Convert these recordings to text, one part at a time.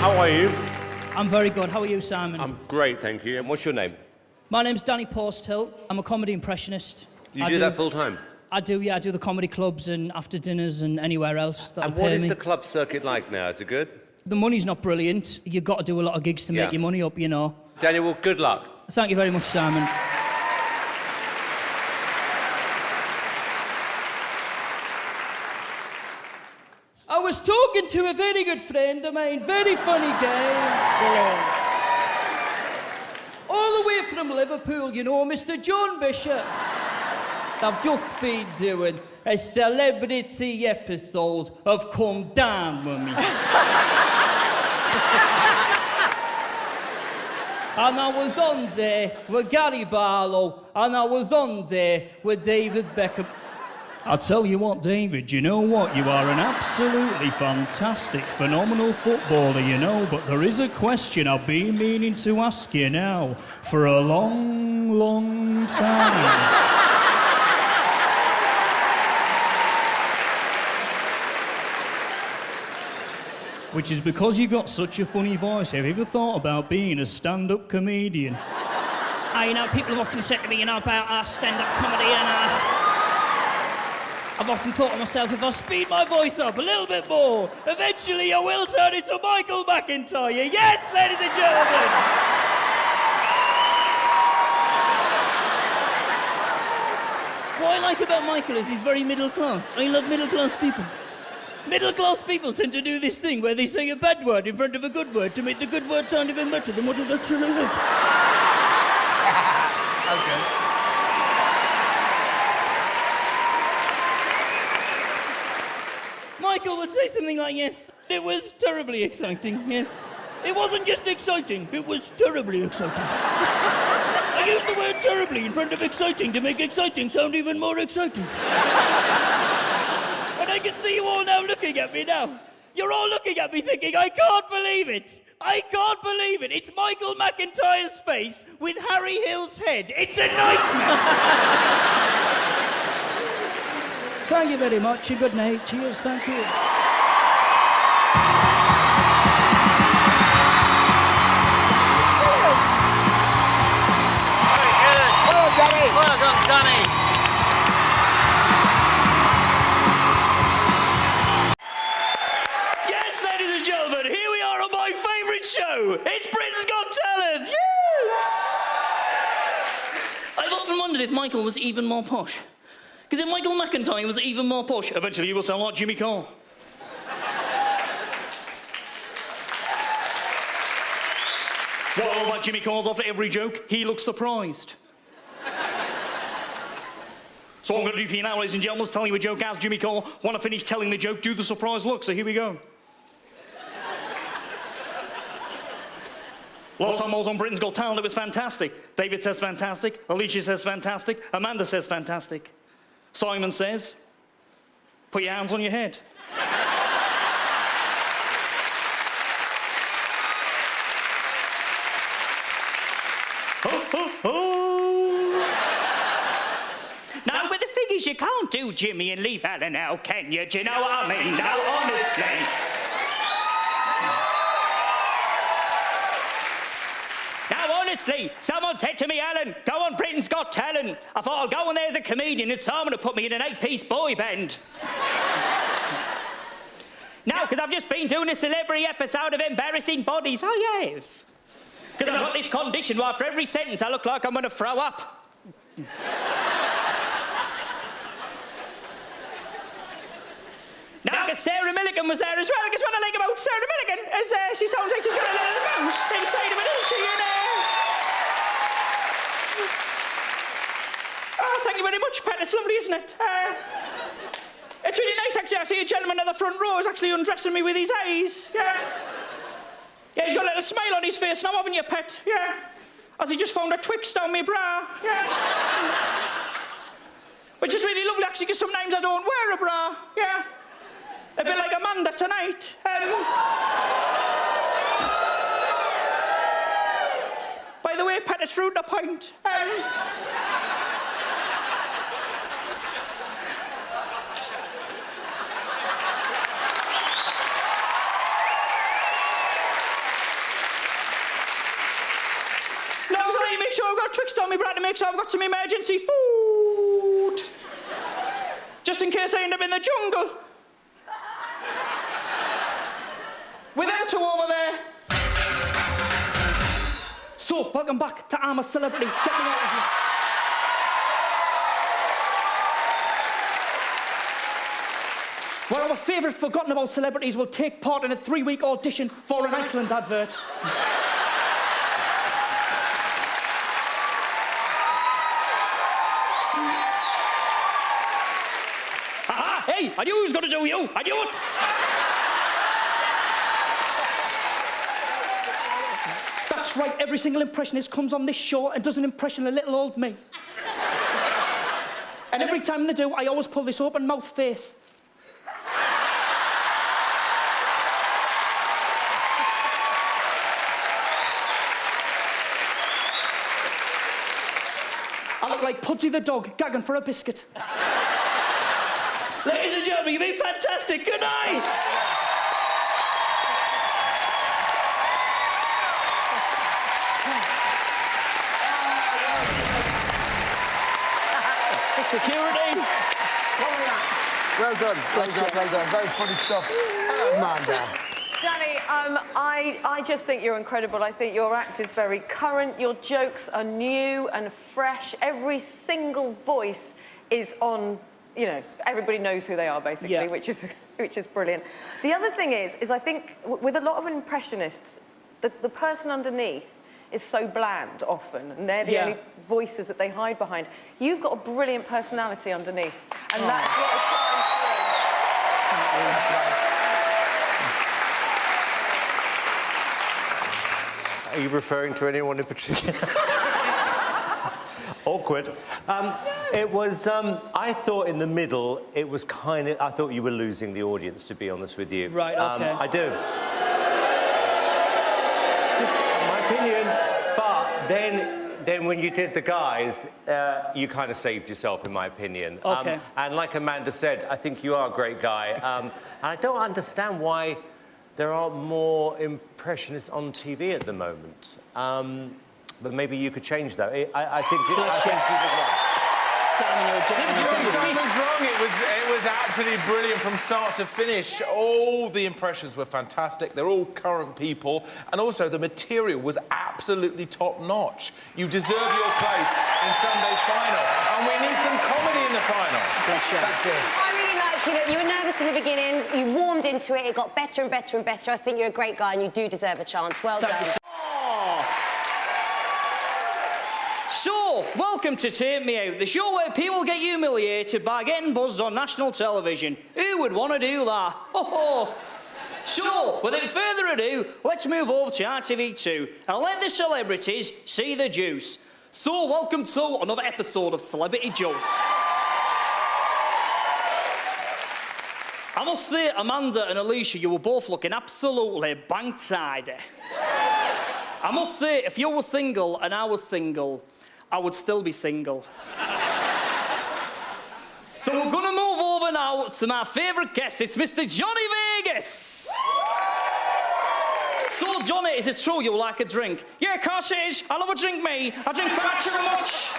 how are you? I'm very good. How are you, Simon? I'm great, thank you. And what's your name? My name's Danny Posthill. I'm a comedy impressionist. You do that full time? I do, yeah. I do the comedy clubs and after dinners and anywhere else that And what is the club circuit like now? Is it good? The money's not brilliant. You've got to do a lot of gigs to make your money up, you know. Danny, well, good luck. Thank you very much, Simon. I was talking to a very good friend of mine, very funny guy. All the way from Liverpool, you know, Mr. John Bishop. I've just been doing a celebrity episode of Come Down With Me. And I was on there with Gary Barlow, and I was on there with David Beckham. I tell you what, David, you know what? You are an absolutely fantastic, phenomenal footballer, you know, but there is a question I've been meaning to ask you now for a long, long time. Which is because you got such a funny voice. Have you ever thought about being a stand-up comedian? You know, people have often said to me, you know, about stand-up comedy, and I've often thought to myself, if I speed my voice up a little bit more, eventually I will turn into Michael McIntyre. Yes, ladies and gentlemen! What I like about Michael is he's very middle class. I love middle class people. Middle class people tend to do this thing where they say a bad word in front of a good word to make the good word sound even better than what it actually is. Okay. Michael would say something like, yes, it was terribly exciting, yes. It wasn't just exciting, it was terribly exciting. I used the word terribly in front of exciting to make exciting sound even more exciting. And I can see you all now looking at me now. You're all looking at me thinking, I can't believe it. I can't believe it. It's Michael McIntyre's face with Harry Hill's head. It's a nightmare. Thank you very much and good night. Cheers, thank you. Very good. Well done, Danny. Well done, Danny. Yes, ladies and gentlemen, here we are on my favourite show. It's Britain's Got Talent. Yes! I've often wondered if Michael was even more posh. Because if Michael McIntyre was even more posh, eventually he will sound like Jimmy Carr. What I love about Jimmy Carr's after every joke, he looks surprised. So what I'm going to do for you now, ladies and gentlemen, is tell you a joke as Jimmy Carr. When I finish telling the joke, do the surprise look. So here we go. Last time I was on Britain's Got Talent, it was fantastic. David says fantastic. Alesha says fantastic. Amanda says fantastic. Simon says, put your hands on your head. Oh, oh, oh. Now, with the figures, you can't do Jimmy and leave Alan now, can you? Do you know what I mean? Now, honestly. Honestly, someone said to me, Alan, go on Britain's Got Talent. I thought I'll go on there as a comedian and someone would put me in an 8-piece boy band. No, because I've just been doing a celebrity episode of Embarrassing Bodies. Oh, yeah. Because I've got this condition where after every sentence I look like I'm going to throw up. Now, because Sarah Milligan was there as well. Because what I like about Sarah Milligan is she sounds like she's got a little mouse inside of an inch, you know. Oh, thank you very much, Pat. It's lovely, isn't it? It's really nice, actually. I see a gentleman in the front row is actually undressing me with his eyes. Yeah. Yeah, he's got a little smile on his face now, haven't you, Pet? Yeah. As he just found a Twix down my bra. Yeah. Which is really lovely, actually, because sometimes I don't wear a bra. Yeah. A bit like Amanda tonight. By the way, Pat, it's rude to point. got a Twix on me brat to make sure I've got some emergency food. Just in case I end up in the jungle. With them two over there. So, welcome back to I'm a Celebrity. Get me out of here. One of our favourite forgotten about celebrities will take part in a 3-week audition for an Iceland advert. Aha! Hey, I knew who was going to do you. I knew it. That's right, every single impressionist comes on this show and does an impression of little old me. And every time they do, I always pull this open mouth face. I look like Pudsey the dog gagging for a biscuit. Ladies and gentlemen, you've been fantastic. Good night. Security. Well done. Very funny stuff. Amanda. Danny, I just think you're incredible. I think your act is very current. Your jokes are new and fresh. Every single voice is on, you know, everybody knows who they are, basically, yeah. which is brilliant. The other thing is I think with a lot of impressionists, the person underneath is so bland often, and they're the only voices that they hide behind. You've got a brilliant personality underneath, and that's what shines Are you referring to anyone in particular? Awkward. It was, I thought in the middle, it was kind of, I thought you were losing the audience, to be honest with you. Right, okay. I do. Just my opinion. But then when you did the guys, you kind of saved yourself, in my opinion. Okay. And like Amanda said, I think you are a great guy. And I don't understand why there aren't more impressionists on TV at the moment. But maybe you could change that. I think you did well. Simon was wrong. It was absolutely brilliant from start to finish. All the impressions were fantastic. They're all current people. And also, the material was absolutely top-notch. You deserve your place in Sunday's final. And we need some comedy in the final. That's it. I really like you. You were nervous in the beginning. You warmed into it. It got better and better and better. I think you're a great guy and you do deserve a chance. Well done. So, welcome to Take Me Out, the show where people get humiliated by getting buzzed on national television. Who would want to do that? So, without further ado, let's move over to RTV2 and let the celebrities see the juice. So, welcome to another episode of Celebrity Juice. I must say, Amanda and Alesha, you were both looking absolutely bang-tidy. I must say, if you were single and I was single, I would still be single. So we're going to move over now to my favourite guest. It's Mr. Johnny Vegas. So, Johnny, is it true you like a drink? Yeah, of course it is. I love a drink, me. I drink far too much.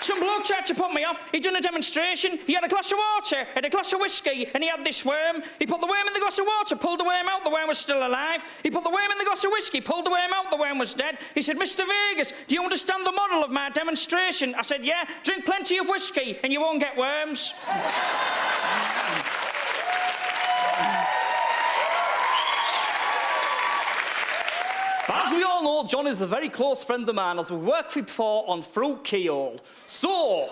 Some bloke tried to put me off. He'd done a demonstration. He had a glass of water and a glass of whiskey, and he had this worm. He put the worm in the glass of water, pulled the worm out, the worm was still alive. He put the worm in the glass of whiskey, pulled the worm out, the worm was dead. He said, Mr. Vegas, do you understand the model of my demonstration? I said, yeah, drink plenty of whiskey and you won't get worms. As we all know, John is a very close friend of mine, as we worked with before on Fruit Keyhole. So,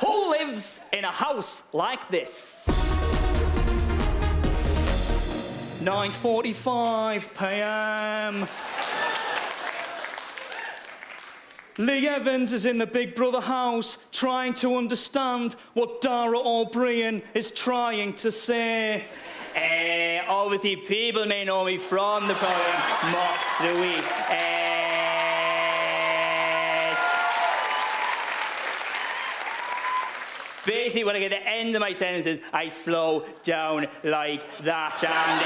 who lives in a house like this? 9:45 p.m. Lee Evans is in the Big Brother house trying to understand what Dara O'Brien is trying to say. Obviously, people may know me from the program Mock the Week. Basically, when I get to the end of my sentences, I slow down like that, and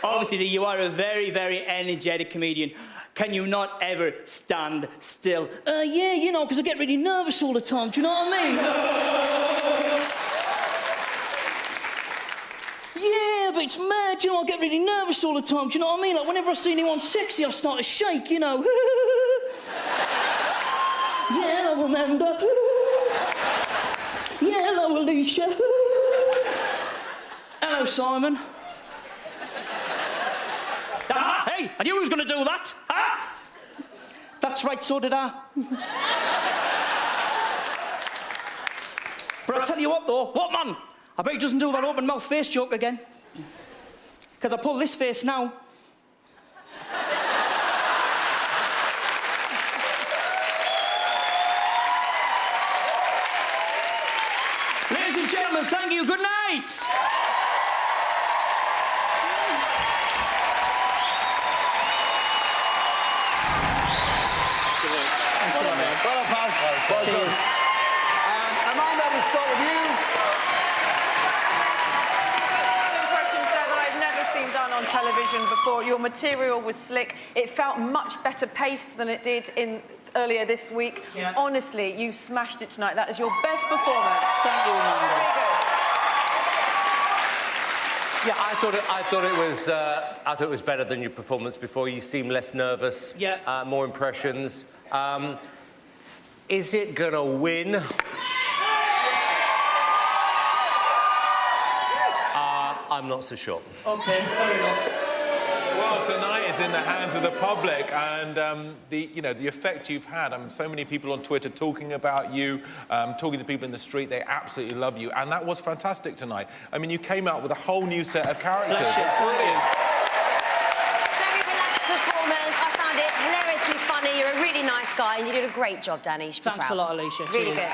Obviously, you are a very, very energetic comedian. Can you not ever stand still? Yeah, you know, because I get really nervous all the time. Do you know what I mean? Yeah, but it's mad, you know, I get really nervous all the time. Do you know what I mean? Like, whenever I see anyone sexy, I start to shake, you know. Yeah, hello, Amanda. Yeah, hello, Alesha. Hello, Simon. Ah, hey, I knew he was going to do that. Ah! That's right, so did I. But I'll tell you what, though. What, man? I bet he doesn't do that open mouth face joke again. Because I pull this face now. Ladies and gentlemen, thank you. Good night. Well done, pal. Well done. Amanda, we'll start with you. Impressions that I've never seen done on television before. Your material was slick. It felt much better paced than it did earlier this week. Yeah. Honestly, you smashed it tonight. That is your best performance. Thank you, Amanda. Very good. Yeah, I thought it was better than your performance before. You seem less nervous. Yeah. More impressions. Is it gonna win? I'm not so sure. Okay, fair enough. Well, tonight is in the hands of the public, and the effect you've had. So many people on Twitter talking about you, talking to people in the street. They absolutely love you, and that was fantastic tonight. I mean, you came out with a whole new set of characters. Bless you. Brilliant. Very relaxed performance. I found it hilariously funny. You're a really nice guy, and you did a great job, Danny. You should be Thanks proud. a lot, Alesha. Really Cheers. good.